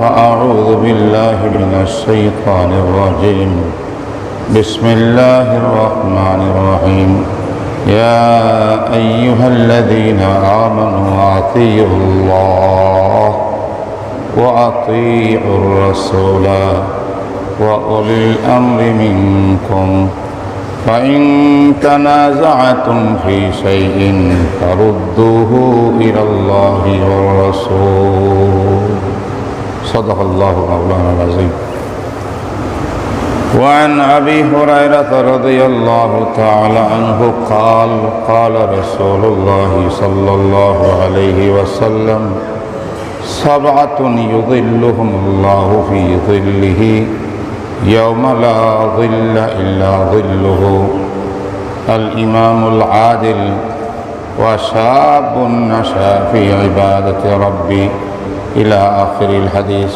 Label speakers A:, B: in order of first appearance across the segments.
A: فأعوذ بالله من الشيطان الرجيم بسم الله الرحمن الرحيم يا أيها الذين آمنوا أطيعوا الله وأطيعوا الرسول وأولي الأمر منكم فإن تنازعتم في شيء فردوه إلى الله والرسول صدق الله مولانا العظيم. وعن أبي هريرة رضي الله تعالى عنه قال قال رسول الله صلى الله عليه وسلم سبعة يظلهم الله في ظله يوم لا ظل إلا ظله الإمام العادل وشاب نشأ في عبادة ربي إلى آخر الحديث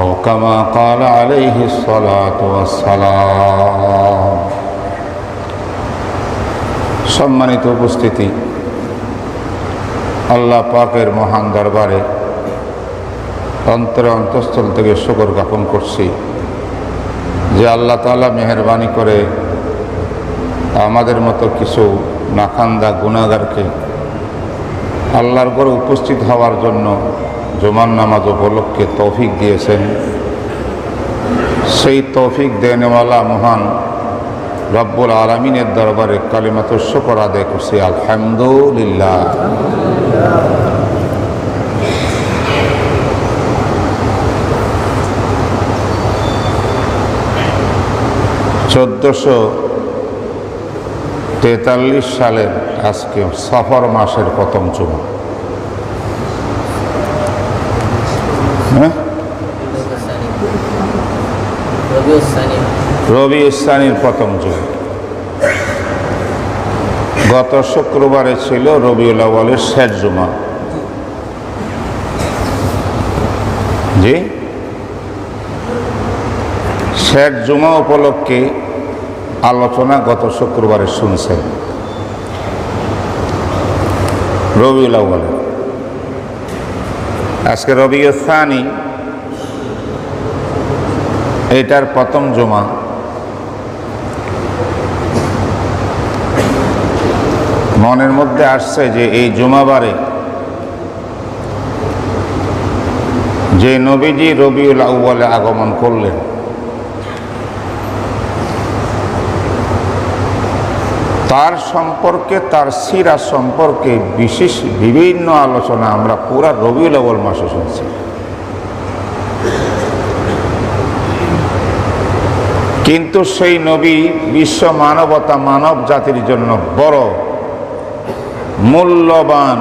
A: أو كما قال عليه الصلاة والسلام. সম্মানিত উপস্থিতি, আল্লাহ পাকের মহান দরবারে অন্তরে অন্তঃস্থল থেকে শুকর জ্ঞাপন করছি যে আল্লাহ তাআলা মেহেরবানি করে আমাদের মতো কিছু নাখান্দা গুনাহগারকে আল্লাহর ঘরে উপস্থিত হওয়ার জন্য জুমার নামাজ উপলক্ষে তৌফিক দিয়েছেন। সেই তৌফিক দেনেওয়ালা মহান রব্বুল আলামিনের দরবারে কালিমাতুশ শুকর আদায় করছি আলহামদুলিল্লাহ। (1443 সালের আজকে সফর মাসের প্রথম জুমা। রবিউস-সানির প্রথম জুমা। গত শুক্রবারে ছিল রবিউল আউয়ালের শেষ জুমা। জি, শেষ জুমা উপলক্ষে আলোচনা গত শুক্রবারে শুনছেন রবিউল আউয়ালে। আজকে রবিউস-সানি, এটার প্রথম জুমা। মনের মধ্যে আসছে যে এই জুমাবারে যে নবীজি রবিউল আউয়ালে আগমন করলেন, তার সম্পর্কে, তার সিরাত সম্পর্কে বিশেষ বিভিন্ন আলোচনা আমরা পুরা রবিউল আউয়াল মাসে শুনছি। কিন্তু সেই নবী বিশ্ব মানবতা, মানব জাতির জন্য বড় মূল্যবান,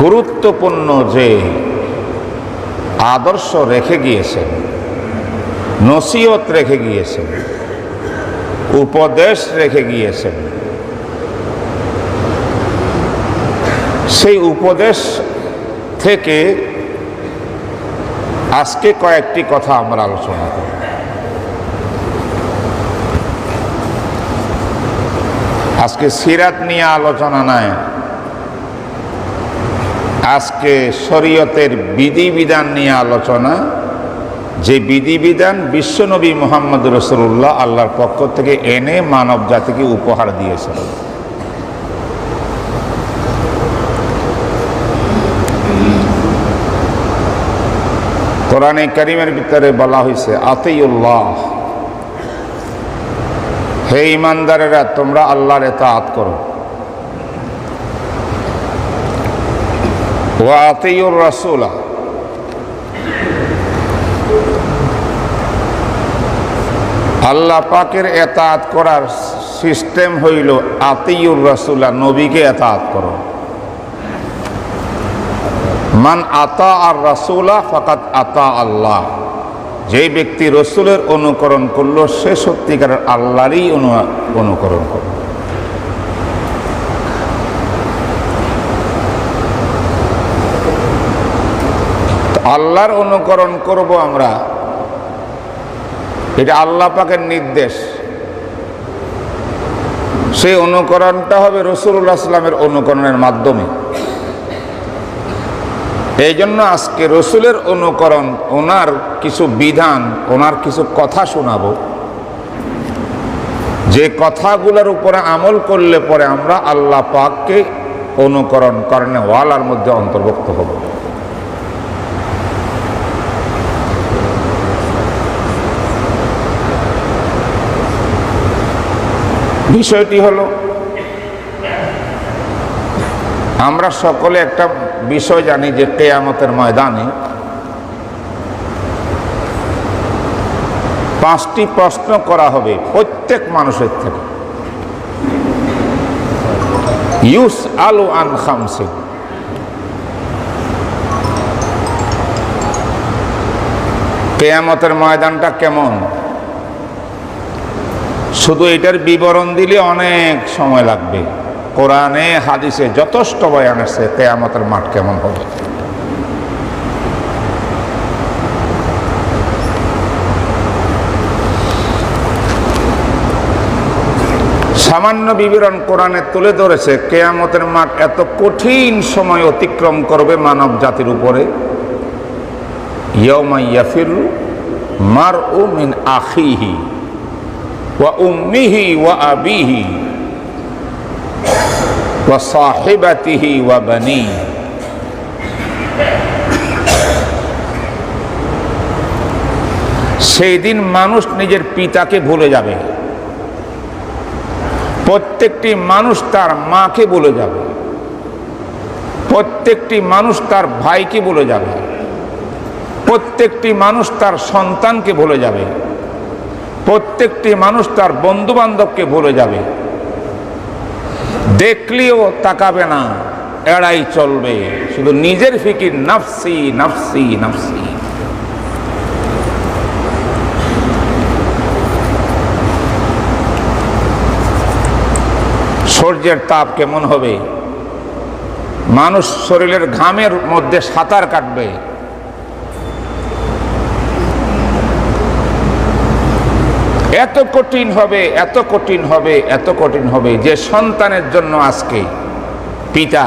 A: গুরুত্বপূর্ণ যে আদর্শ রেখে গিয়েছেন, নসিহত রেখে গিয়েছেন, উপদেশ রেখে গিয়েছেন, সেই উপদেশ থেকে আজকে কয়েকটি কথা আমরা আলোচনা করব। আজকে সিরাত নিয়ে আলোচনা নয়, আজকে শরীয়তের বিধিবিধান নিয়ে আলোচনা, যে বিধিবিধান বিশ্বনবী মুহাম্মদ রাসূলুল্লাহ আল্লাহর পক্ষ থেকে এনে মানব জাতিকে উপহার দিয়েছেন। কোরআনে কারীমের ভিতরে বলা হয়েছে আতিউল্লাহ, হে ঈমানদারেরা তোমরা আল্লাহর ইতাআত করো, ওয়া আতিউর রাসূলা, আল্লাহ পাকের ইতাআত করার সিস্টেম হইল আতিউর রাসূলা, নবীকে ইতাআত করো। মান আতা আর রাসূলা ফাকাদ আতা আল্লাহ, যে ব্যক্তি রসুলের অনুকরণ করলো সে সত্যিকারের আল্লাহরই অনুকরণ করল। আল্লাহর অনুকরণ করব আমরা, এটা আল্লাহ পাকের নির্দেশ। সেই অনুকরণটা হবে রাসূলুল্লাহ সাল্লাল্লাহু আলাইহি ওয়াসাল্লামের অনুকরণের মাধ্যমে। এই জন্য আজকে রসুলের অনুকরণ, ওনার কিছু বিধান, ওনার কিছু কথা শোনাবো, যে কথাগুলোর উপরে আমল করলে পরে আমরা আল্লাহ পাককে অনুকরণ করেন ওয়ালার মধ্যে অন্তর্ভুক্ত হব। বিষয়টি হলো, আমরা সকলে একটা বিষয় জানি যে কিয়ামতের ময়দানে 5টি প্রশ্ন করা হবে প্রত্যেক মানুষের থেকে। ইউস আলু আন খামসিন, কিয়ামতের ময়দানটা কেমন, শুধু এটার বিবরণ দিলে অনেক সময় লাগবে। কোরআনে হাদিসে যথেষ্ট বয়ান আছে কিয়ামতের মাঠ কেমন হবে। সামান্য বিবরণ কোরআনে তুলে ধরেছে কিয়ামতের মাঠ এত কঠিন সময় অতিক্রম করবে মানব জাতির উপরে। ইয়াউমা ইয়াফিরু মারউ মিন আখিহি ওয়া উম্মিহি ওয়া আবিহি ওয়া সাহিবাতিহি ওয়া বানিহি। সেই দিন মানুষ নিজের পিতাকে ভুলে যাবে, প্রত্যেকটি মানুষ তার মাকে বলে যাবে, প্রত্যেকটি মানুষ তার ভাইকে বলে যাবে, প্রত্যেকটি মানুষ তার সন্তানকে ভুলে যাবে, প্রত্যেকটি মানুষ তার বন্ধু বান্ধবকে ভুলে যাবে। দেখলেও তাকাবে না, এড়াই চলবে, শুধু নিজের ফিকির, নাফসি নাফসি নাফসি। সূর্যের তাপ কেমন হবে, মানুষ শরীরের ঘামের মধ্যে সাঁতার কাটবে। এত কঠিন হবে, এত কঠিন হবে, এত কঠিন হবে যে সন্তানের জন্য আজকে পিতা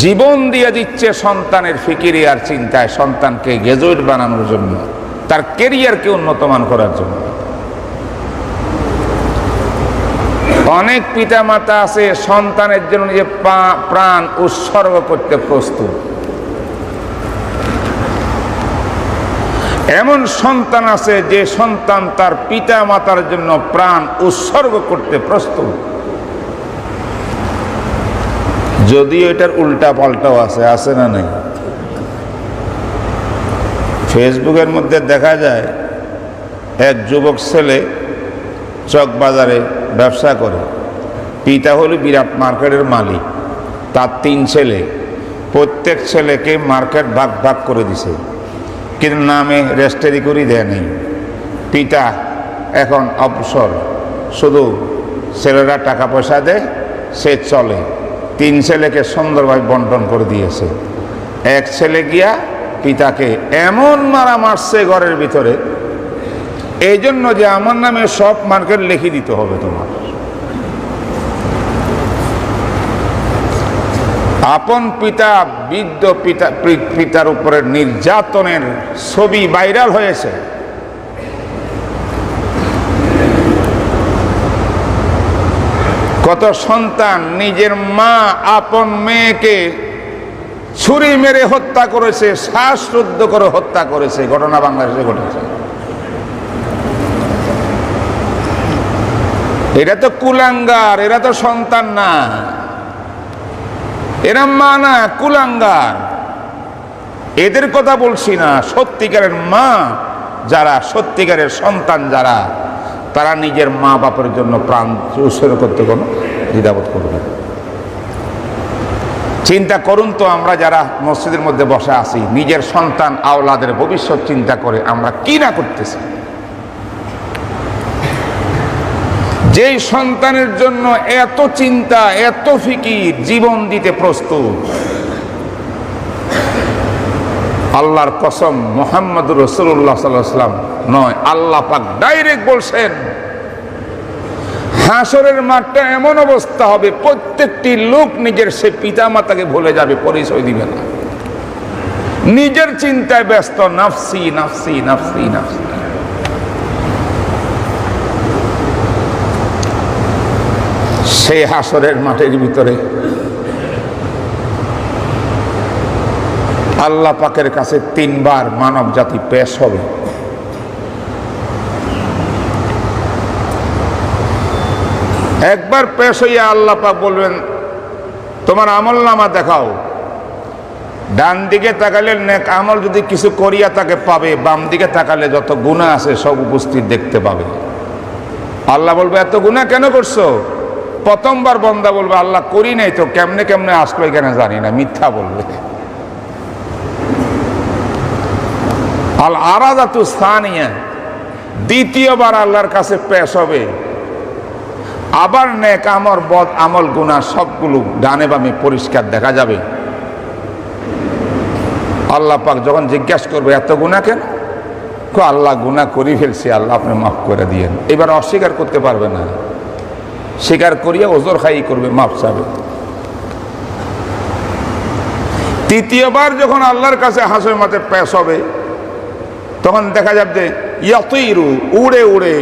A: জীবন দিয়ে দিচ্ছে সন্তানের ফিকিরে আর চিন্তায়, সন্তানকে গ্রাজুয়েট বানানোর জন্য, তার ক্যারিয়ারকে উন্নতমান করার জন্য। অনেক পিতা মাতা আছে সন্তানের জন্য যে প্রাণ উৎসর্গ করতে প্রস্তুত। এমন সন্তান আছে যে সন্তান তার পিতা মাতার জন্য প্রাণ উৎসর্গ করতে প্রস্তুত। যদিও এটার উল্টা পাল্টাও আছে না নেই? ফেসবুকের মধ্যে দেখা যায় এক যুবক ছেলে চকবাজারে ব্যবসা করে, পিতা হলো বিরাট মার্কেটের মালিক, তার 3 ছেলে, প্রত্যেক ছেলেকে মার্কেট ভাগ ভাগ করে দিছে, কিন্তু নামে রেজিস্ট্রি করে দেয় নেই। পিতা এখন অবসর, শুধু ছেলেরা টাকা পয়সা দেয়, সে চলে। 3 ছেলেকে সুন্দরভাবে বন্টন করে দিয়েছে। এক ছেলে গিয়া পিতাকে এমন মারা মারছে ঘরের ভিতরে, এই জন্য যে আমার নামে সব মার্কেট লিখে দিতে হবে তোমার। আপন পিতা, বৃদ্ধ পিতার উপরে নির্যাতনের ছবি ভাইরাল হয়েছে। কত সন্তান নিজের মা আপন মেয়েকে ছুরি মেরে হত্যা করেছে, শ্বাসরুদ্ধ করে হত্যা করেছে, ঘটনা বাংলাদেশে ঘটেছে। এরা তো কুলাঙ্গার, এরা তো সন্তান না, এরা মা না, কুলাঙ্গার। এদের কথা বলছি না, সত্যিকারের মা যারা, সত্যিকারের সন্তান যারা, তারা নিজের মা বাপের জন্য প্রাণ উৎসর্গ করতে কোনো দ্বিধাবোধ করবে। চিন্তা করুন তো, আমরা যারা মসজিদের মধ্যে বসে আছি, নিজের সন্তান আওলাদের ভবিষ্যৎ চিন্তা করে আমরা কি না করতেছি। যেই সন্তানের জন্য এত চিন্তা, এত ফিকির, জীবন দিতে প্রস্তুত, আল্লাহর কসম মুহাম্মদুর রাসূলুল্লাহ সাল্লাল্লাহু আলাইহি ওয়াসাল্লাম নয়, আল্লাহ পাক ডাইরেক্ট বলছেন, হাসরের মাঠটা এমন অবস্থা হবে, প্রত্যেকটি লোক নিজের সে পিতা মাতাকে ভুলে যাবে, পরিচয় দিবে না, নিজের চিন্তায় ব্যস্ত, নাফসি নাফসি নাফসি নাফসি। সেই হাসরের মাঠের ভিতরে আল্লাহ পাকের কাছে তিনবার মানব জাতি পেশ হবে। একবার পেশ হইয়া আল্লাহ পাক বলবেন, তোমার আমল নামা দেখাও। ডান দিকে তাকালে নেক আমল যদি কিছু করিয়া তাকে পাবে, বাম দিকে তাকালে যত গুনাহ আছে সব উপস্থিত দেখতে পাবে। আল্লাহ বলবে, এত গুনাহ কেন করছো? প্রথমবার বন্দা বলবে, আল্লাহ করি নাই তো, কেমনে কেমনে আসলো এখানে জানি না, মিথ্যা বলবে। আল আরাদাতু সানিয়া, দ্বিতীয়বার আল্লাহর কাছে পেশ হবে। আবার নেক আমল বদ আমল গুনাহ সবগুলো ডানে বামে পরিষ্কার দেখা যাবে। আল্লাহ পাক যখন জিজ্ঞাসা করবে, এত গুনাহ কেন? আল্লাহ গুনাহ করি ফেলছি, আল্লাহ আপনি মাফ করে দিয়েন। এবার অস্বীকার করতে পারবে না, স্বীকার করিয়া ওজর খাই করবে, মাফ চাবে। তৃতীয়বার যখন আল্লাহর কাছে হাসর মাঠে পেশ হবে, তখন দেখা যাবে ইয়াতিরু, উড়ে উড়ে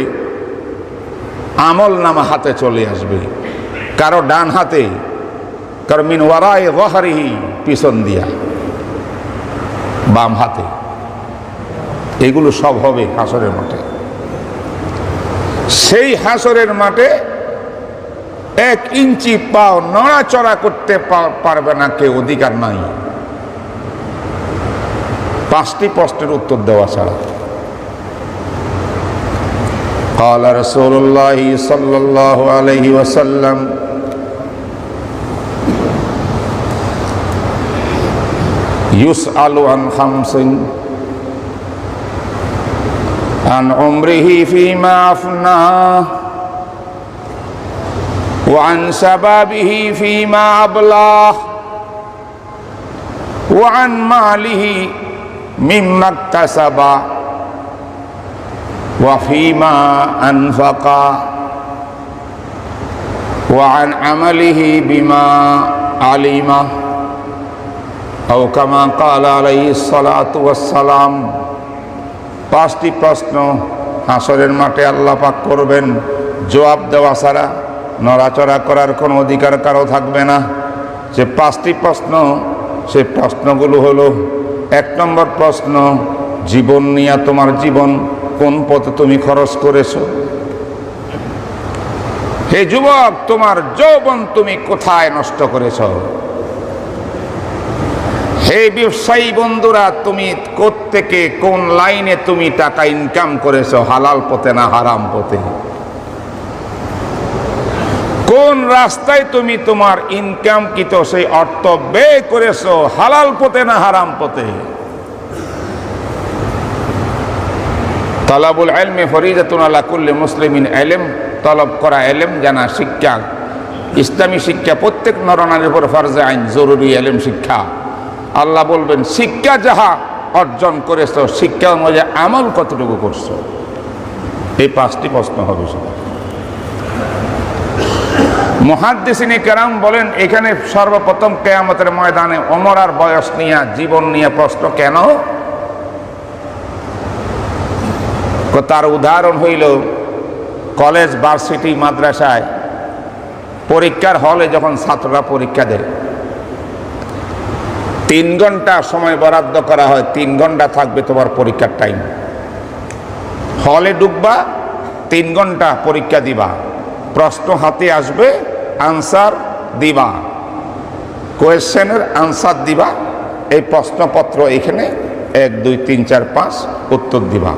A: আমল নামা হাতে চলে আসবে। কারো ডান হাতে, কারো মিন ওয়ারায়ে যাহরিহি, পিছন দিয়া, বাম হাতে। এগুলো সব হবে হাসরের মাঠে। সেই হাসরের মাঠে 1 ইঞ্চি পাও নড়াচড়া করতে পারবে না কেউ, অধিকার নাই, 5টি প্রশ্নের উত্তর দেওয়া ছাড়া। قال رسول الله صلى الله عليه وسلم يسأل عن 5 عن عمره فيما أفناه وعن شبابه فيما أبلاه وعن ماله مما اكتسب وفيما أنفق وعن عمله بما علم أو كما قال عليه الصلاة والسلام। 5টি প্রশ্ন হাসরের মাঠে আল্লাহ পাক করবেন, জবাব দেওয়া ছাড়া নড়াচড়া করার কোনো অধিকার কারো থাকবে না। যে 5টি প্রশ্ন, সেই প্রশ্নগুলো হলো: 1 নম্বর প্রশ্ন, জীবন নিয়ে, তোমার জীবন কোন পথে তুমি খরচ করেছো? হে যুবক, তোমার যৌবন তুমি কোথায় নষ্ট করেছ? হে ব্যবসায়ী বন্ধুরা, তুমি কোত্থেকে কোন লাইনে তুমি টাকা ইনকাম করেছো, হালাল পথে না হারাম পথে? কোন রাস্তায় তুমি তোমার ইনকামকৃত সেই অর্থ ব্যয় করেছো, হালাল পথে না হারাম পথে? তালাবুল ইলমি ফরিজাতুন আলা কুল্লি মুসলিমিন, ইলম তলব করা, ইলম জানা, শিক্ষা, ইসলামী শিক্ষা প্রত্যেক নরনারীর উপর ফরজে আইন, জরুরি ইলম শিক্ষা। আল্লাহ বলবেন, শিক্ষা যাহা অর্জন করেছো, শিক্ষা অনুযায়ী আমল কতটুকু করছো? এই 5টি প্রশ্ন হবে। মুহাদ্দিসিনে কেরাম বলেন, এখানে সর্বপ্রথম কিয়ামতের ময়দানে ওমর আর বয়স নিয়ে, জীবন নিয়ে প্রশ্ন কেন? তার উদাহরণ হইল, কলেজ, ভার্সিটি, মাদ্রাসায় পরীক্ষার হলে যখন ছাত্ররা পরীক্ষা দেয়, 3 ঘন্টা সময় বরাদ্দ করা হয়। 3 ঘন্টা থাকবে তোমার পরীক্ষার টাইম। হলে ঢুকবা, 3 ঘন্টা পরীক্ষা দিবা, প্রশ্ন হাতে আসবে, আনসার দিবা, কোয়েশ্চেনের আনসার দিবা। এই প্রশ্নপত্র এখানে 1 2 3 4 5 উত্তর দিবা।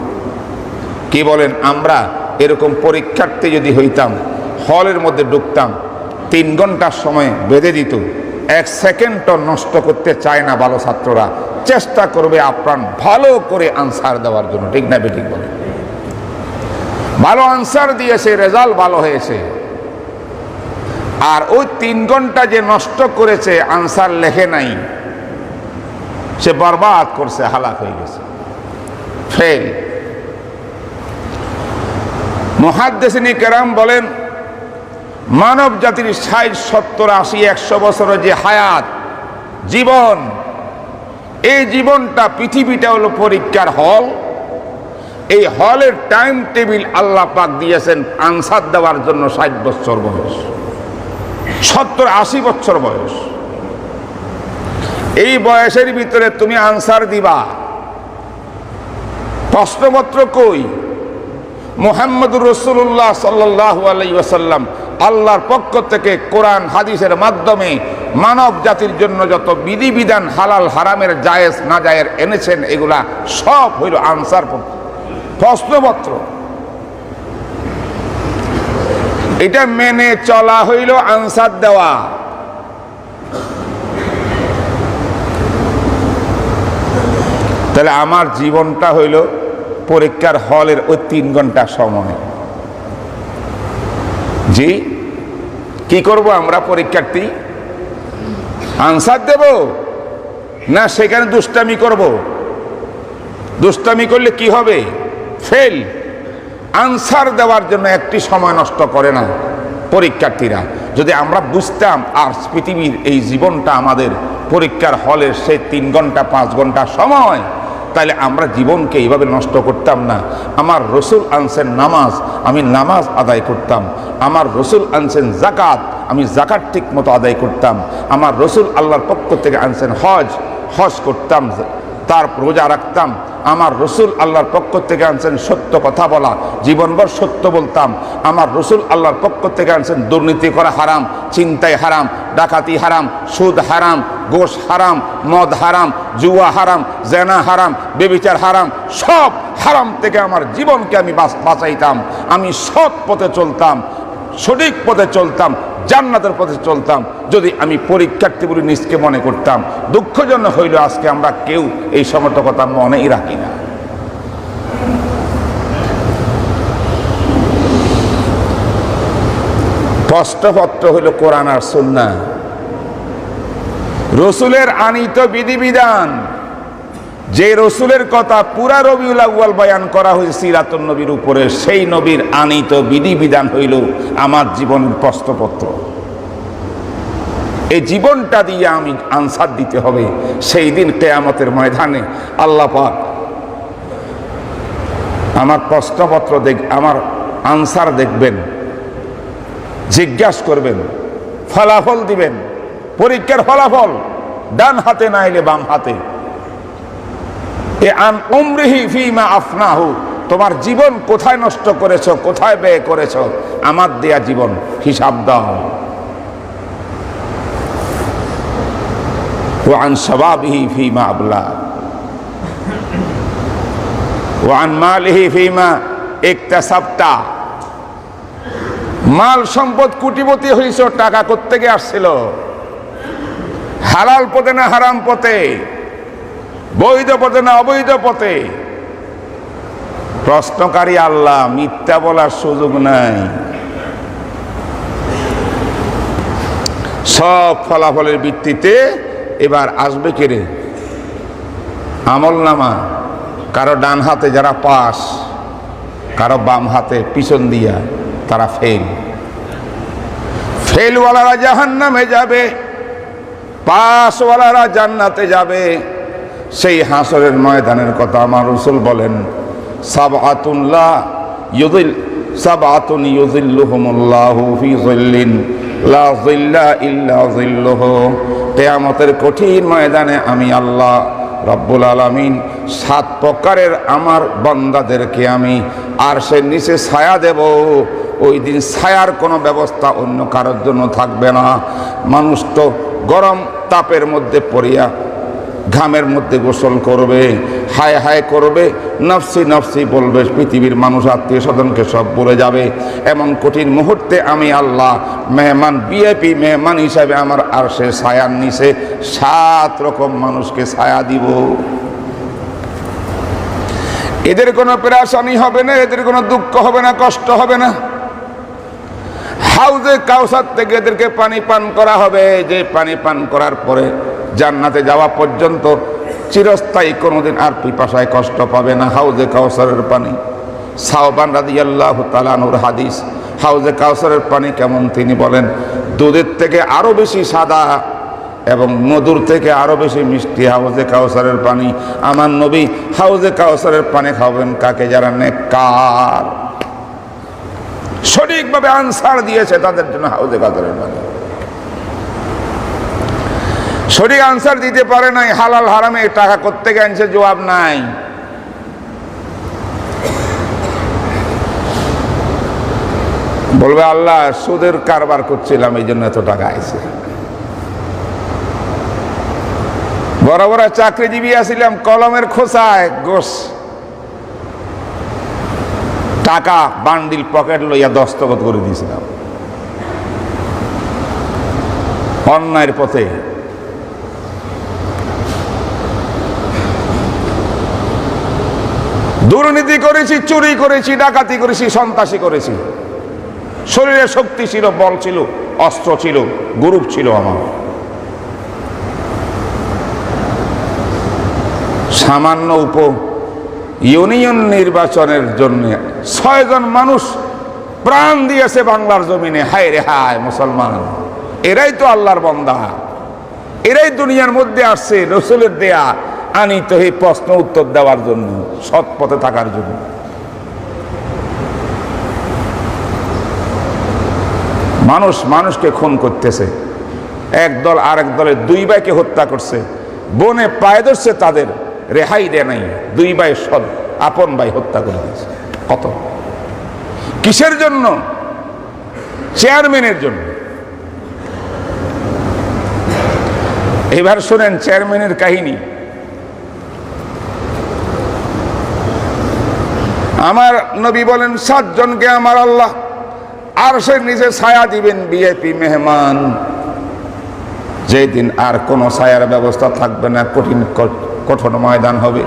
A: কি বলেন, আমরা এরকম পরীক্ষার্থী যদি হইতাম, হলের মধ্যে ঢুকতাম, 3 ঘন্টার সময় বেঁধে দিত, 1 সেকেন্ডও নষ্ট করতে চায় না ভালো ছাত্ররা, চেষ্টা করবে আপ্রাণ ভালো করে আনসার দেওয়ার জন্য। ঠিক না বেঠিক বলে? ভালো আনসার দিয়েছে, রেজাল্ট ভালো হয়েছে। আর ওই 3 ঘন্টা যে নষ্ট করেছে, আনসার লেখে নাই, সে বরবাদ করছে, হালাক হয়ে গেছে, ফেল। মুহাদ্দিসিনে কেরাম বলেন, মানব জাতির ৬০, ৭০, ৮০, ১০০ বছরের যে হায়াত জীবন, এই জীবনটা পৃথিবীটা হলো পরীক্ষার হল। এই হলের টাইম টেবিল আল্লাহ পাক দিয়েছেন আনসার দেওয়ার জন্য ৬০ বছর বয়স, ৭০, ৮০ বছর বয়স। এই বয়সের ভিতরে তুমি আনসার দিবা। প্রশ্নপত্র কই? মুহাম্মদুর রাসূলুল্লাহ সাল্লাল্লাহু আলাইহি ওয়াসাল্লাম আল্লাহর পক্ষ থেকে কোরআন হাদিসের মাধ্যমে মানব জাতির জন্য যত বিধিবিধান হালাল হারামের জায়েজ না জায়েজ এনেছেন, এগুলা সব হইল আনসার প্রশ্নপত্র। এটা মেনে চলা হইল আনসার দেওয়া। তাহলে আমার জীবনটা হইল পরীক্ষার হলের ওই ৩ ঘন্টা সময়। জি, কি করব আমরা? পরীক্ষার্থী আনসার দেব না সেখানে দুষ্টামি করব? দুষ্টামি করলে কি হবে? ফেল। আনসার দেওয়ার জন্য একটি সময় নষ্ট করে না পরীক্ষার্থীরা। যদি আমরা বুঝতাম আর পৃথিবীর এই জীবনটা আমাদের পরীক্ষার হলের সেই ৩ ঘন্টা ৫ ঘন্টা সময়, তাহলে আমরা জীবনকে এইভাবে নষ্ট করতাম না। আমার রসুল আনছেন নামাজ, আমি নামাজ আদায় করতাম। আমার রসুল আনছেন জাকাত, আমি জাকাত ঠিক মতো আদায় করতাম। আমার রসুল আল্লাহর পক্ষ থেকে আনছেন হজ, হজ করতাম, তার রোজা রাখতাম। আমার রসুল আল্লাহর পক্ষ থেকে আনছেন সত্য কথা বলা, জীবনভর সত্য বলতাম। আমার রসুল আল্লাহর পক্ষ থেকে আনছেন দুর্নীতি করা হারাম, ছিনতাই হারাম, ডাকাতি হারাম, সুদ হারাম, গোশ হারাম, মদ হারাম, জুয়া হারাম, জেনা হারাম, বেবিচার হারাম। সব হারাম থেকে আমার জীবনকে আমি বাঁচাইতাম। আমি সৎ পথে চলতাম, সঠিক পথে চলতাম, জান্নাতের পথে চলতাম। যদি আমি পরীক্ষার্থী বলে নিজকে মনে করতাম, দুঃখজনক হইল আজকে আমরা কেউ এই সমস্ত কথা মনেই রাখি না। প্রশ্নপত্র হইল কোরআন আর সুন্নাহ, রসুলের আনিত বিধিবিধান। যে রসুলের কথা পুরা রবিউল আউয়াল বয়ান করা হয়েছে সিরাতুন নবীর উপরে, সেই নবীর আনিত বিধিবিধান হইল আমার জীবনের প্রশ্নপত্র। এই জীবনটা দিয়ে আমি আনসার দিতে হবে। সেই দিন কিয়ামতের ময়দানে আল্লাহ পাক আমার প্রশ্নপত্র আমার আনসার দেখবেন, জিজ্ঞাসা করবেন, ফলাফল দিবেন। পরীক্ষার ফলাফল ডান হাতে না এলে বাম হাতে। তোমার জীবন কোথায় নষ্ট করেছো, কোথায় ব্যয় করেছো, আমার দেয়া জীবন হিসাব দাও। وعن شبابه فيما أبلى وعن ماله فيما اكتسبت। মাল সম্পদ কোটিপতি হইছো, টাকা কোত্থেকে আসছিল? হালাল পথে না হারাম পথে? বৈধ পথে না অবৈধ পথে? প্রশ্নকারী আল্লাহ, মিথ্যা বলার সুযোগ নাই। সব ফলাফলের ভিত্তিতে এবার আসবে কেড়ে আমল নামা। কারো ডান হাতে যারা পাস, কারো বাম হাতে পিছন দিয়া তারা ফেল। ফেলওয়ালারা জাহান্নামে যাবে, পাসওয়ালারা জান্নাতে যাবে। সেই হাসরের ময়দানের কথা আমার রাসূল বলেন, সাবআতুন ইউযিল্লুহুমুল্লাহু ফি যিল্লিন লা যিল্লা ইল্লা যিল্লুহু। কিয়ামতের কঠিন ময়দানে আমি আল্লাহ রব্বুল আলামিন 7 প্রকারের আমার বান্দাদেরকে আমি আরশের নিচে ছায়া দেব। ওই দিন ছায়ার কোনো ব্যবস্থা অন্য কারোর জন্য থাকবে না। মানুষ তো গরম তাপের মধ্যে পড়িয়া ঘামের মধ্যে গোসল করবে, হায় হায় করবে, নফসি নফসি বলবে, পৃথিবীর মানুষ আত্মীয় স্বজনকে সব বলে যাবে। এমন কঠিন মুহূর্তে আমি আল্লাহ মেহমান, ভিআইপি মেহমান হিসাবে আমার আরশে ছায়ার নিচে 7 রকম মানুষকে ছায়া দিব। এদের কোনো পেরেশানি হবে না, এদের কোনো দুঃখ হবে না, কষ্ট হবে না। হাউজে কাউসার থেকে এদেরকে পানি পান করা হবে, যে পানি পান করার পরে জান্নাতে যাওয়া পর্যন্ত চিরস্থায়ী কোনোদিন আর পিপাসায় কষ্ট পাবে না। হাউজে কাউসারের পানি। সাওবান রাদিয়াল্লাহু তাআলা আনহুর হাদিস, হাউজে কাউসারের পানি কেমন তিনি বলেন, দুধের থেকে আরো বেশি সাদা এবং মধুর থেকে আরো বেশি মিষ্টি হাউজে কাউসারের পানি। আমার নবী হাউজে কাউসারের পানি খাবেন কাকে? যারা নেককার, সঠিকভাবে আনসার দিয়েছে তাদের জন্য হাউজে কাউসারের পানি। সঠিক আনসার দিতে পারে নাই, হালাল হারামে টাকা কোত্থেকে আনছে জবাব নাই। বলবে আল্লাহ সুদের কারবার করছিলাম এই জন্য এত টাকা আইছে। বড় বড় চাকরিজীবী আসছিলাম, কলমের খোসায় গোস টাকা বান্ডিল পকেট লইয়া দস্তখত করে দিয়েছিলাম। অন্যায়ের পথে দুর্নীতি করেছি, চুরি করেছি, ডাকাতি করেছি, সন্ত্রাসী করেছি। শরীরে শক্তি ছিল, বল ছিল, অস্ত্র ছিল, গ্রুপ ছিল আমার। সামান্য ইউনিয়ন নির্বাচনের জন্য 6 জন মানুষ প্রাণ দিয়েছে বাংলার জমিনে। হায় রে হায় মুসলমান, এরাই তো আল্লাহর বান্দা, এরাই দুনিয়ার মধ্যে আসছে রসুলের দেয়া আনিত এই প্রশ্ন উত্তর দেওয়ার জন্য, সৎ পথে থাকার জন্য। মানুষ মানুষকে খুন করতেছে, এক দল আরেক দলের 2 ভাইকে হত্যা করছে, বনে পায়ে ধরছে, তাদের রেহাই দেয় নাই। 2 ভাই সৎ আপন ভাই হত্যা করে দিয়েছে। কত কিসের জন্য? চেয়ারম্যানের জন্য। এবার শোনেন চেয়ারম্যানের কাহিনী। আমার নবী বলেন 7 জনকে আমার আল্লাহ আরশের নিচে ছায়া দিবেন, ভিআইপি মেহমান। যেই দিন আর কোনো ছায়ার ব্যবস্থা থাকবে না, কঠোর ময়দান হবে।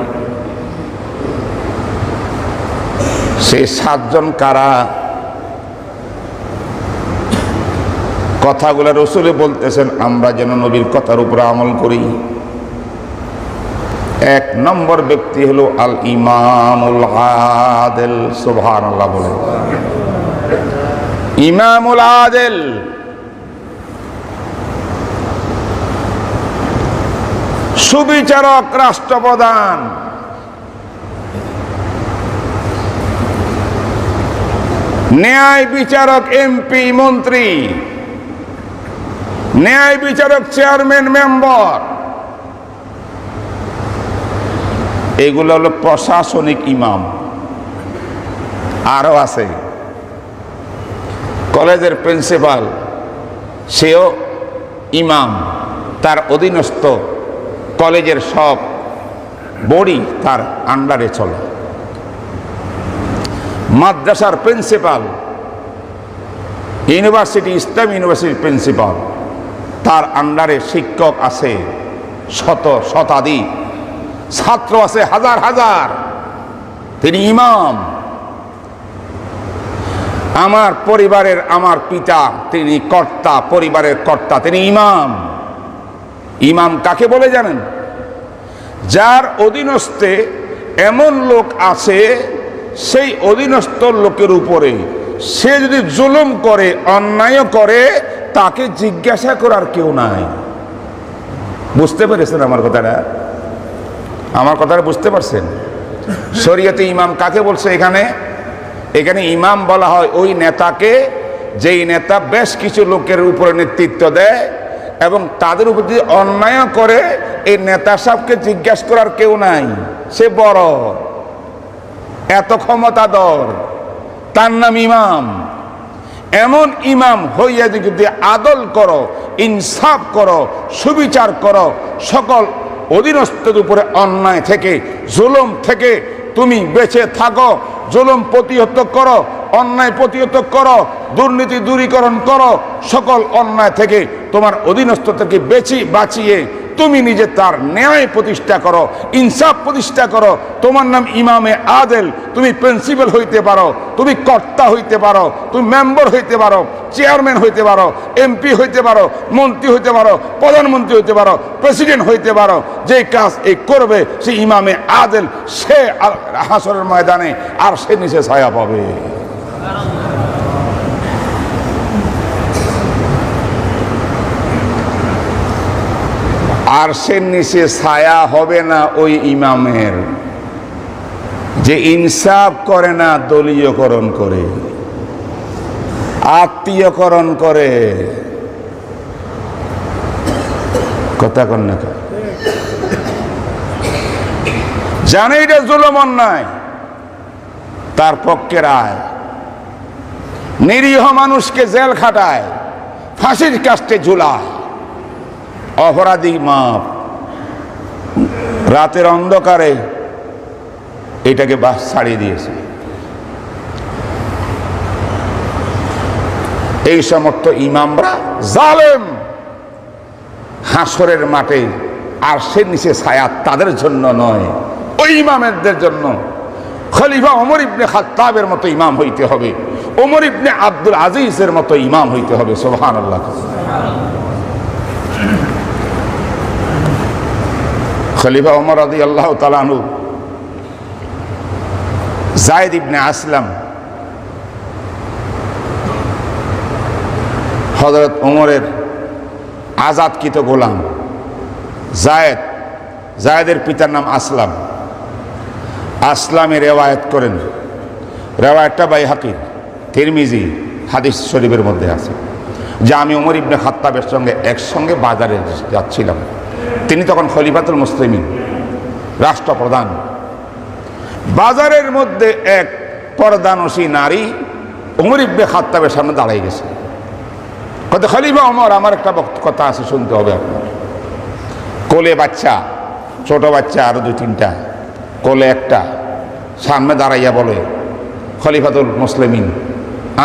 A: সেই 7 জন কারা? কথাগুলো রসুলে বলতেছেন আমরা যেন নবীর কথার উপর আমল করি। 1 নম্বর ব্যক্তি হলো আল ইমামুল আদিল। সুবহানাল্লাহ বলে, ইমামুল আদিল। সুবিচারক, রাষ্ট্রপ্রধান। ন্যায় বিচারক এমপি মন্ত্রী, ন্যায় বিচারক চেয়ারম্যান মেম্বার, এগুলো হলো প্রশাসনিক ইমাম। আরো আছে কলেজের প্রিন্সিপাল, সেও ইমাম, তার অধীনস্থ কলেজের সব বডি তার আন্ডারে চলে। মাদ্রাসার প্রিন্সিপাল, ইউনিভার্সিটি, ইসলাম ইউনিভার্সিটির প্রিন্সিপাল, তার আন্ডারে শিক্ষক আছে শতাধিক, ছাত্র আছে হাজার হাজার, তিনি ইমাম। আমার পরিবারের আমার পিতা, তিনি কর্তা, পরিবারের কর্তা, তিনি ইমাম। ইমাম কাকে বলে জানেন? যার অধীনস্থে এমন লোক আছে, সেই অধীনস্থ লোকের উপরে সে যদি জুলুম করে, অন্যায় করে, তাকে জিজ্ঞাসা করার কেউ নাই। বুঝতে পেরেছেন আমার কথাটা? আমার কথাটা বুঝতে পারছেন? শরীয়তে ইমাম কাকে বলছে? এখানে ইমাম বলা হয় ওই নেতাকে, যেই নেতা বেশ কিছু লোকের উপরে নেতৃত্ব দেয় এবং তাদের উপর যদি অন্যায় করে, এই নেতা সাহেবকে জিজ্ঞাসা করার কেউ নাই, সে বড়, এত ক্ষমতাধর, তার নাম ইমাম। এমন ইমাম হইয়া যদি আদল করো, ইনসাফ করো, সুবিচার করো, সকল অধীনস্থের উপরে অন্যায় থেকে, জুলুম থেকে তুমি বেঁচে থাকো, জুলুম প্রতিহত করো, অন্যায় প্রতিহত করো, দুর্নীতি দূরীকরণ করো, সকল অন্যায় থেকে তোমার অধীনস্থ থেকে বাঁচিয়ে তুমি নিজে তার ন্যায় প্রতিষ্ঠা করো, ইনসাফ প্রতিষ্ঠা করো। তোমার নাম ইমামে আদেল। তুমি প্রিন্সিপাল হইতে পারো, তুমি কর্তা হইতে পারো, তুমি মেম্বার হইতে পারো, চেয়ারম্যান হইতে পারো, এমপি হইতে পারো, মন্ত্রী হইতে পারো, প্রধানমন্ত্রী হইতে পারো, প্রেসিডেন্ট হইতে পারো। যে কাজ এই করবে সে ইমামে আদেল, সে হাসরের ময়দানে আর সে নিচে ছায়া পাবে। আরশের নিচে ছায়া হবে না ওই ইমামের যে ইনসাফ করে না, দলীয়করণ করে, আত্মীয়করণ করে। কথা কন না, জানে এটা জুলুম অন্যায়, তার পক্ষে রায়। নিরীহ মানুষকে জেল খাটায়, ফাঁসির কাস্টে ঝুলায়, অপরাধী মাপ। রাতের অন্ধকারে এটাকে বাস ছাড়িয়ে দিয়েছে। এই সমস্ত ইমামরা জালেম। হাসরের মাঠে আরশের নিচে ছায়া তাদের জন্য নয়, ওই ইমামদের জন্য। খলিফা ওমর ইবনে খাত্তাবের মতো ইমাম হইতে হবে, ওমর ইবনে আব্দুল আজিজের মতো ইমাম হইতে হবে। সুবহানাল্লাহ। খলিফা ওমর রাদিয়াল্লাহু তাআলা আনহু যায়েদ ইবনে আসলাম হযরত ওমরের আজাদকৃত গোলাম। জায়েদের পিতার নাম আসলাম। আসলামে রেওয়ায়ত করেন, রেওয়ায়তটা বাইহাকী, তিরমিজি হাদিস শরীফের মধ্যে আছে যে আমি ওমর ইবনে খাত্তাবের সঙ্গে একসঙ্গে বাজারে যাচ্ছিলাম। তিনি তখন খলিফাতুল মুসলিমিন, রাষ্ট্রপ্রধান। বাজারের মধ্যে এক পর্দানসী নারী ওমর ইবনে খাত্তাবের সামনে দাঁড়িয়ে গেছে। কত খলিফা ওমর, আমার একটা কথা আছে, শুনতে হবে আপনার। কোলে বাচ্চা, ছোট বাচ্চা আরো 2-3টা, কোলে একটা, সামনে দাঁড়াইয়া বলে, খলিফাতুল মুসলিমিন,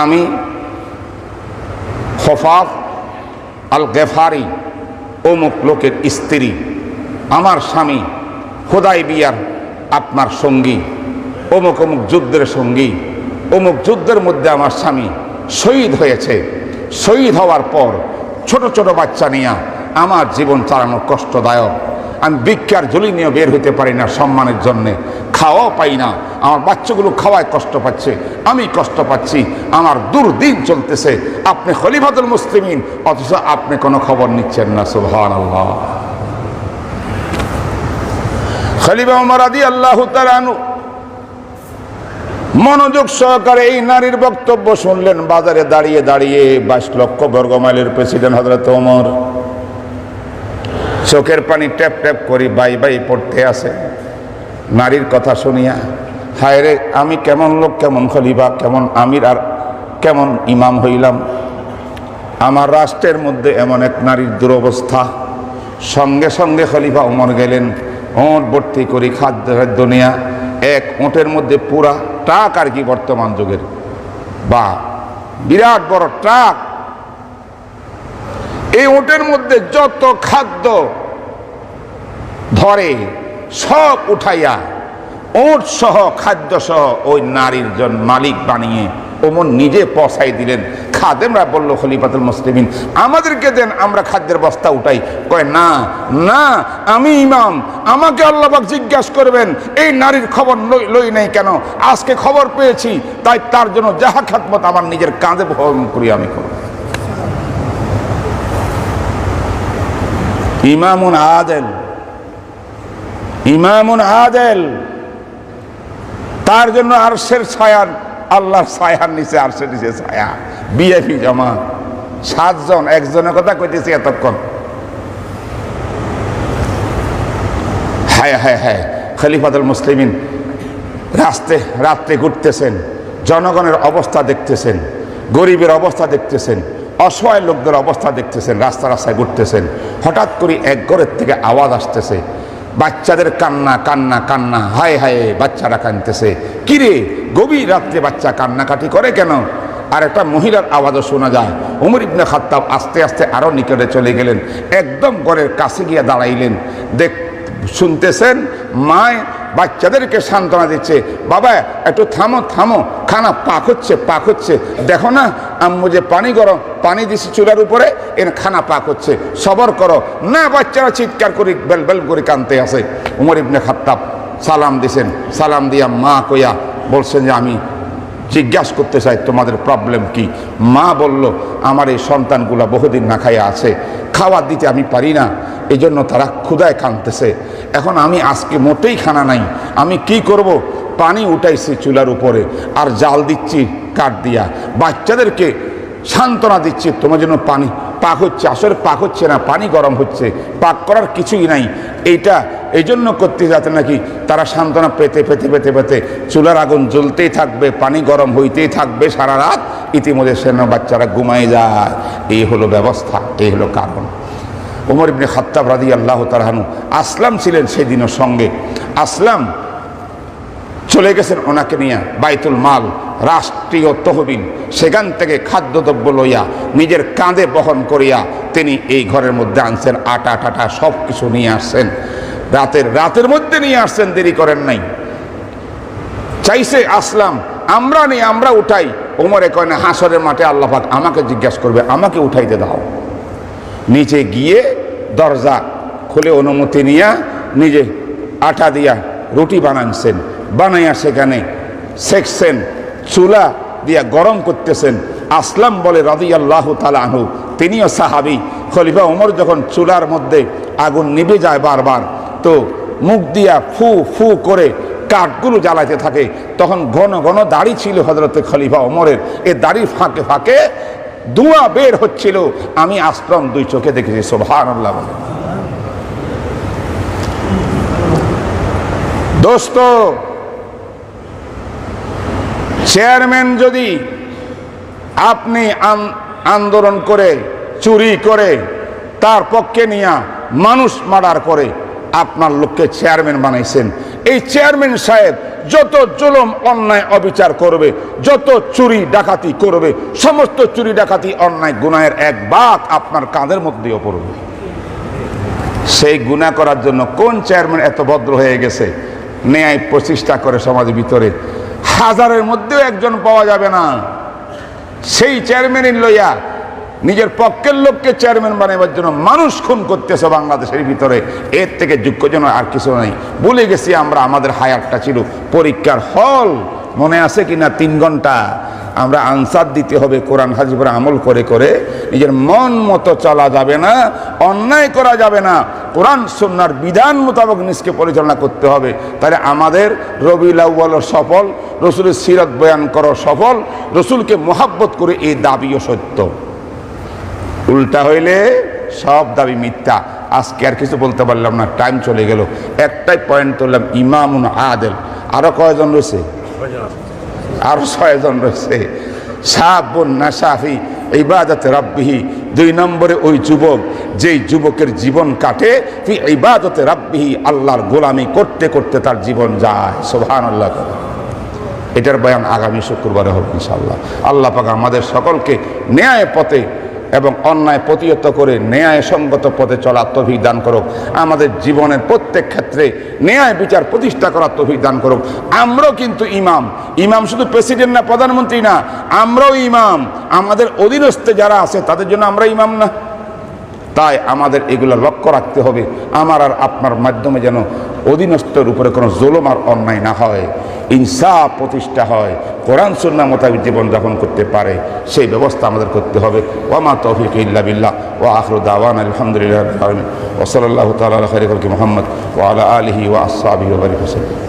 A: আমি খফাফ আল গেফারি অমুক লোকের স্ত্রী, আমার স্বামী হুদায়বিয়ার আপনার সঙ্গী, অমুক অমুক যুদ্ধের সঙ্গী, অমুক যুদ্ধের মধ্যে আমার স্বামী শহীদ হয়েছে। শহীদ হওয়ার পর ছোট ছোট বাচ্চা নিয়ে আমার জীবন চালানো কষ্টদায়ক। আমি ভিক্ষার ঝুলি নিয়ে বের হইতে পারি না সম্মানের জন্যে, খাওয়াও পাই না, আমার বাচ্চাগুলো খাওয়ায় কষ্ট পাচ্ছে, আমি কষ্ট পাচ্ছি, আমার দুর্দিন চলতেছে। আপনি খলিফাতুল মুসলিমিন, অথচ আপনি কোনো খবর নিচ্ছেন না। সুবহানাল্লাহ। খলিফা ওমর রাদিয়াল্লাহু তাআলা আনহু মনোযোগ সহকারে এই নারীর বক্তব্য শুনলেন। বাজারে দাঁড়িয়ে দাঁড়িয়ে 22 লক্ষ বর্গ মাইলের প্রেসিডেন্ট হযরত ওমর চোখের পানি ট্যাপ ট্যাপ করি বাই বাই পড়তে আছে নারীর কথা শুনিয়া। হায় রে, আমি কেমন লোক, কেমন খলিফা, কেমন আমির আর কেমন ইমাম হইলাম। আমার রাষ্ট্রের মধ্যে এমন এক নারীর দুরবস্থা। সঙ্গে সঙ্গে খলিফা ওমর গেলেন, ওঁট ভর্তি করি খাদ্য নিয়া, এক ওঁটের মধ্যে পুরা ট্রাক আর কি বর্তমান যুগের, বা বিরাট বড় ট্রাক। এই ওঁটের মধ্যে যত খাদ্য ধরে সব উঠাইয়া ওঁট সহ খাদ্য সহ ওই নারীর মালিক বানিয়ে ওমর নিজে পৌঁছাই দিলেন। খাদেমরা বলল, খলিফাতুল মুসলিমিন, আমাদেরকে দেন, আমরা খাদ্যের বস্তা উঠাই। কয়, না না, আমি ইমাম, আমাকে আল্লাহ পাক জিজ্ঞাসা করবেন এই নারীর খবর লই নাই কেন। আজকে খবর পেয়েছি, তাই তার জন্য যাহা খাদমত আমার নিজের কাঁধে বহন করি আমি করব। ইমামুন আদেল, ইমামুন আদেল, তার জন্য আরশের ছায়া, আল্লাহর ছায়ার নিচে, আরশের নিচে ছায়া। বিএপি জামাত 7 জন, একজনের কথা কইতেছি এতক্ষণ। হায় হায় হায়, খলিফাতুল মুসলিমিন রাত্রে ঘুরতেছেন, জনগণের অবস্থা দেখতেছেন, গরিবের অবস্থা দেখতেছেন, অসহায় লোকদের অবস্থা দেখতেছেন, রাস্তা রাস্তায় ঘুরতেছেন। হঠাৎ করে এক ঘরের থেকে আওয়াজ আসতেছে, বাচ্চাদের কান্না কান্না কান্না, হায় হায় বাচ্চারা কাঁদতেছে। কিরে, গভীর রাত্রে বাচ্চা কান্নাকাটি করে কেন? আর একটা মহিলার আওয়াজও শোনা যায়। ওমর ইবনে খাত্তাব আস্তে আস্তে আরো নিকটে চলে গেলেন, একদম ঘরের কাছে গিয়ে দাঁড়াইলেন। শুনতেছেন মায় বাচ্চাদেরকে সান্ত্বনা দিচ্ছে, বাবা একটু থামো থামো, খানা পাক হচ্ছে পাক হচ্ছে, দেখো না আম্মু যে গরম পানি দিছি চুলার উপরে, এর খানা পাক হচ্ছে, সবর করো না। বাচ্চারা চিৎকার করি বেল বেল করে কানতে আসে। ওমর ইবনে খাত্তাব সালাম দিছেন, সালাম দিয়া মা কইয়া বলছেন যে আমি জিজ্ঞাসা করতে চাই তোমাদের প্রবলেম কি। মা বলল আমার এই সন্তানগুলা বহুদিন না খাইয়া আছে, খাবার দিতে আমি পারি না, এই জন্য তারা ক্ষুধায় কাঁদতেছে। এখন আমি আজকে মোটেই খানা নাই, আমি কি করব? পানি উঠাইছি চুলার উপরে আর জাল দিচ্ছি কাঠ দিয়া, বাচ্চাদেরকে সান্ত্বনা দিচ্ছি তোমার জন্য পানি পাক হচ্ছে। আসলে পাক হচ্ছে না, পানি গরম হচ্ছে, পাক করার কিছুই নাই। এইটা এই জন্য করতে যাতে নাকি তারা সান্ত্বনা পেতে পেতে পেতে পেতে চুলার আগুন জ্বলতেই থাকবে, পানি গরম হইতেই থাকবে সারা রাত। ইতিমধ্যে সেন বাচ্চারা ঘুমায় যায়। এই হলো ব্যবস্থা, এই হলো কারণ। ওমর ইবনে খাত্তাব রাদিয়াল্লাহু তাআলা আনহু আসলাম ছিলেন সেদিনের সঙ্গে। আসলাম চলে গেছেন ওনাকে নিয়ে বাইতুল মাল, রাষ্ট্রীয় তহবিল, সেখান থেকে খাদ্যদ্রব্য লইয়া নিজের কাঁধে বহন করিয়া তিনি এই ঘরের মধ্যে আনছেন। আটা টাটা সব কিছু নিয়ে আসছেন, রাতের মধ্যে নিয়ে আসছেন, দেরি করেন নাই। চাইছে আসলাম আমরা নেই, আমরা উঠাই। ওমরে কয় না, হাসরের মাঠে আল্লাহ পাক আমাকে জিজ্ঞাসা করবে, আমাকে উঠাইতে দাও। নিচে গিয়ে দরজা খুলে অনুমতি নিয়া নিজে আটা দিয়া রুটি বানাচ্ছেন, বানাইয়া সেখানে সেকছেন, চুলা দিয়া গরম করতেছেন। আসলাম বলে রাদিয়াল্লাহু তাআলা আনহু, তিনিও সাহাবী। খলিফা ওমর যখন চুলার মধ্যে আগুন নিভে যায় বারবার, তো মুখ দিয়া ফু ফু করে কাঠগুলো জ্বালাইতে থাকে। তখন ঘন ঘন দাড়ি ছিল হযরতে খলিফা ওমরের, এই দাড়ির ফাঁকে ফাঁকে ধোঁয়া বের হচ্ছিল। আমি আসলাম দুই চোখে দেখেছি। সুবহানাল্লাহ। বলে দোস্ত, চেয়ারম্যান যদি আপনি আন্দোলন করে, চুরি করে, তার পক্ষে নিয়ে মানুষ মার্ডার করে আপনার লোককে চেয়ারম্যান বানাইছেন, এই চেয়ারম্যান সাহেব যত জুলুম অন্যায় অবিচার করবে, যত চুরি ডাকাতি করবে, সমস্ত চুরি ডাকাতি অন্যায় গুনাহের এক ভাগ আপনার কাঁধের মধ্যেও পড়বে। সেই গুনাহ করার জন্য কোন চেয়ারম্যান এত ভদ্র হয়ে গেছে? ন্যায় প্রতিষ্ঠা করে সমাজের ভিতরে হাজারের মধ্যেও একজন পাওয়া যাবে না। সেই চেয়ারম্যানের লইয়া নিজের পক্ষের লোককে চেয়ারম্যান বানাবার জন্য মানুষ খুন করতেছে বাংলাদেশের ভিতরে। এর থেকে যোগ্যজনক আর কিছু নাই। ভুলে গেছি আমরা, আমাদের হায়াতটা ছিল পরীক্ষার হল। মনে আছে কিনা? 3 ঘন্টা আমরা আনসার দিতে হবে, কোরআন হাদিস পড়ে আমল করে করে। নিজের মন মতো চলা যাবে না, অন্যায় করা যাবে না, কোরআন সুন্নাহর বিধান মোতাবেক নিজকে পরিচালনা করতে হবে। তাহলে আমাদের রবিউল আউয়াল সফল, রসুলের সিরাত বয়ান করো সফল, রসুলকে মোহাব্বত করে এই দাবিও সত্য। উল্টা হইলে সব দাবি মিথ্যা। আজকে আর কিছু বলতে পারলাম না, টাইম চলে গেল। একটাই পয়েন্ট তুললাম, ইমামুন আদেল। আরো কয়জন রয়েছে? আরো 6 জন রয়েছে। শাবুন নাশাফি ইবাদতে রাব্বিহি। 2 নম্বরে ওই যুবক, যেই যুবকের জীবন কাটে ফি ইবাদতে রাব্বিহি, আল্লাহর গোলামি করতে করতে তার জীবন যায়। সুবহানাল্লাহ। এটার বয়ান আগামী শুক্রবারে হবে ইনশাআল্লাহ। আল্লাহ পাক আমাদের সকলকে ন্যায় পথে এবং অন্যায় প্রতিহত করে ন্যায় সঙ্গত পথে চলার তৌফিক দান করুক। আমাদের জীবনের প্রত্যেক ক্ষেত্রে ন্যায় বিচার প্রতিষ্ঠা করার তৌফিক দান করুক। আমরাও কিন্তু ইমাম। ইমাম শুধু প্রেসিডেন্ট না, প্রধানমন্ত্রী না, আমরাও ইমাম। আমাদের অধীনস্থে যারা আছে তাদের জন্য আমরা ইমাম না? তাই আমাদের এগুলো লক্ষ্য রাখতে হবে, আমার আর আপনার মাধ্যমে যেন অধীনস্থের উপরে কোনো জুলুম আর অন্যায় না হয়, ইনসাফ প্রতিষ্ঠা হয়, কোরআন সুন্নাহ মোতাবেক জীবনযাপন করতে পারে, সেই ব্যবস্থা আমাদের করতে হবে। ওয়া মা তৌফিক ইল্লা বিল্লাহ ওয়া আখিরু দাওয়ানা আলহামদুলিল্লাহি রাব্বিল আলামিন ওয়া সাল্লাল্লাহু তাআলা আলা খায়রি খালকি মুহাম্মদ ওয়া আলা আলিহি ওয়া আসহাবিহি ওয়া বারিক ওয়া সাল্লাম।